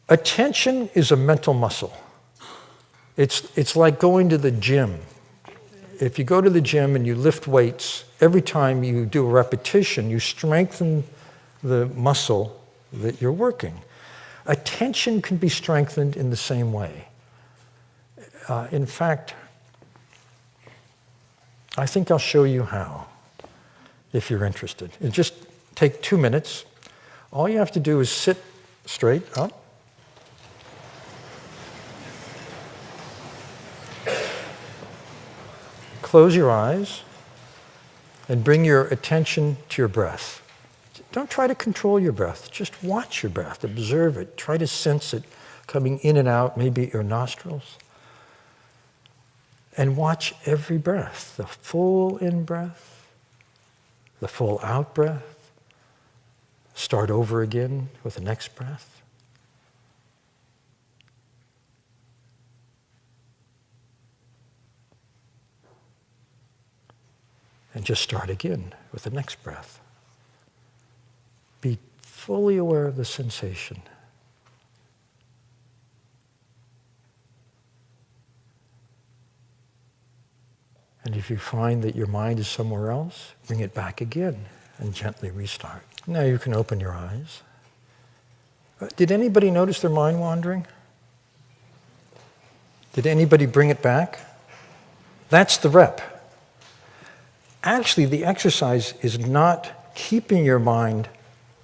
Attention is a mental muscle. It's like going to the gym. If you go to the gym and you lift weights, every time you do a repetition, you strengthen the muscle that you're working. Attention can be strengthened in the same way. In fact, I think I'll show you how, if you're interested. It'll just take 2 minutes. All you have to do is sit straight up. Close your eyes and bring your attention to your breath. Don't try to control your breath. Just watch your breath. Observe it. Try to sense it coming in and out, maybe your nostrils. And watch every breath. The full in breath, the full out breath. Start over again with the next breath. And just start again with the next breath. Be fully aware of the sensation. And if you find that your mind is somewhere else, bring it back again and gently restart. Now you can open your eyes. Did anybody notice their mind wandering? Did anybody bring it back? That's the rep. Actually, the exercise is not keeping your mind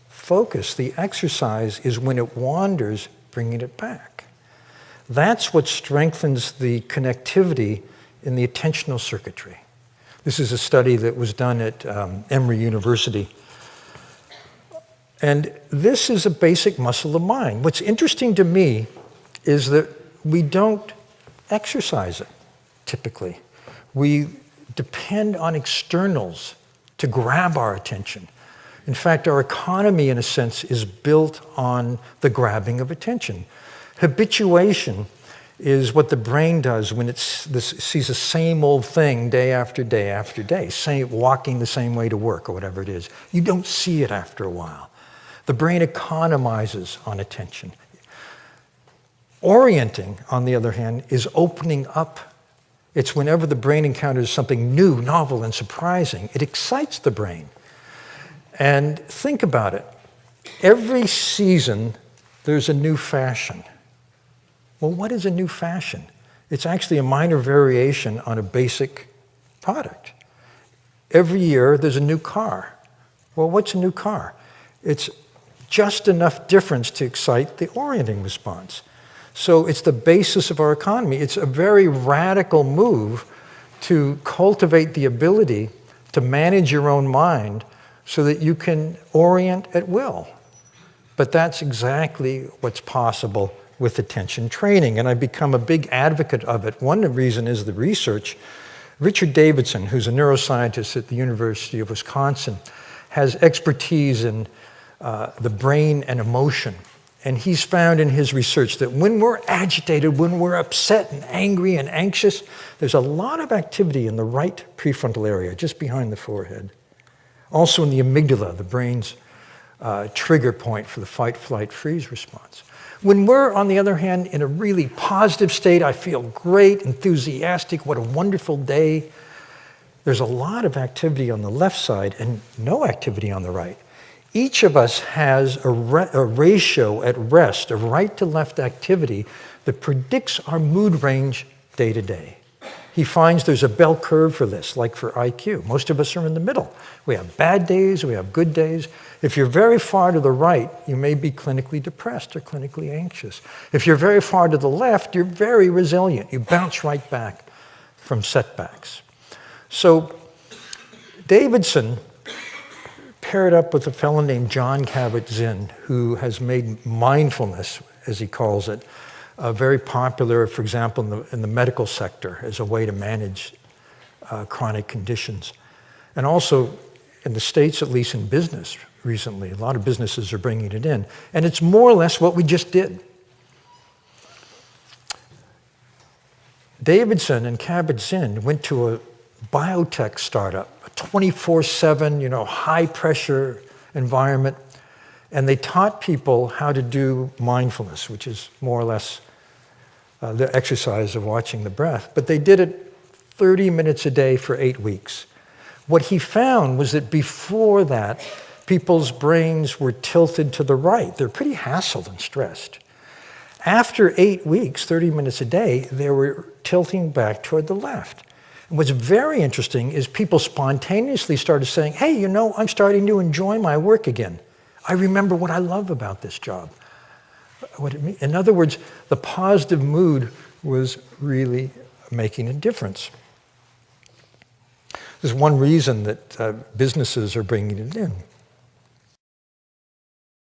focused. The exercise is when it wanders, bringing it back. That's what strengthens the connectivity in the attentional circuitry. This is a study that was done at Emory University. And this is a basic muscle of mind. What's interesting to me is that we don't exercise it, typically. We depend on externals to grab our attention. In fact, our economy, in a sense, is built on the grabbing of attention. Habituation is what the brain does when it sees the same old thing day after day after day, walking the same way to work or whatever it is. You don't see it after a while. The brain economizes on attention. Orienting, on the other hand, is opening up. It's whenever the brain encounters something new, novel, and surprising, it excites the brain. And think about it. Every season, there's a new fashion. Well, what is a new fashion? It's actually a minor variation on a basic product. Every year, there's a new car. Well, what's a new car? It's just enough difference to excite the orienting response. So it's the basis of our economy. It's a very radical move to cultivate the ability to manage your own mind so that you can orient at will. But that's exactly what's possible with attention training, and I've become a big advocate of it. One reason is the research. Richard Davidson, who's a neuroscientist at the University of Wisconsin, has expertise in the brain and emotion. And he's found in his research that when we're agitated, when we're upset and angry and anxious, there's a lot of activity in the right prefrontal area, just behind the forehead. Also in the amygdala, the brain's trigger point for the fight, flight, freeze response. When we're, on the other hand, in a really positive state, I feel great, enthusiastic, what a wonderful day, there's a lot of activity on the left side and no activity on the right. Each of us has a ratio at rest of right to left activity that predicts our mood range day to day. He finds there's a bell curve for this, like for IQ. Most of us are in the middle. We have bad days, we have good days. If you're very far to the right, you may be clinically depressed or clinically anxious. If you're very far to the left, you're very resilient. You bounce right back from setbacks. So Davidson paired up with a fellow named Jon Kabat-Zinn, who has made mindfulness, as he calls it, very popular, for example, in the medical sector as a way to manage chronic conditions. And also, in the States, at least in business recently, a lot of businesses are bringing it in. And it's more or less what we just did. Davidson and Kabat-Zinn went to a biotech startup, a 24/7, high-pressure environment, And they taught people how to do mindfulness, which is more or less the exercise of watching the breath. But they did it 30 minutes a day for 8 weeks. What he found was that before that, people's brains were tilted to the right. They're pretty hassled and stressed. After 8 weeks, 30 minutes a day, they were tilting back toward the left. And what's very interesting is people spontaneously started saying, hey, you know, I'm starting to enjoy my work again. I remember what I love about this job. In other words, the positive mood was really making a difference. There's one reason that businesses are bringing it in.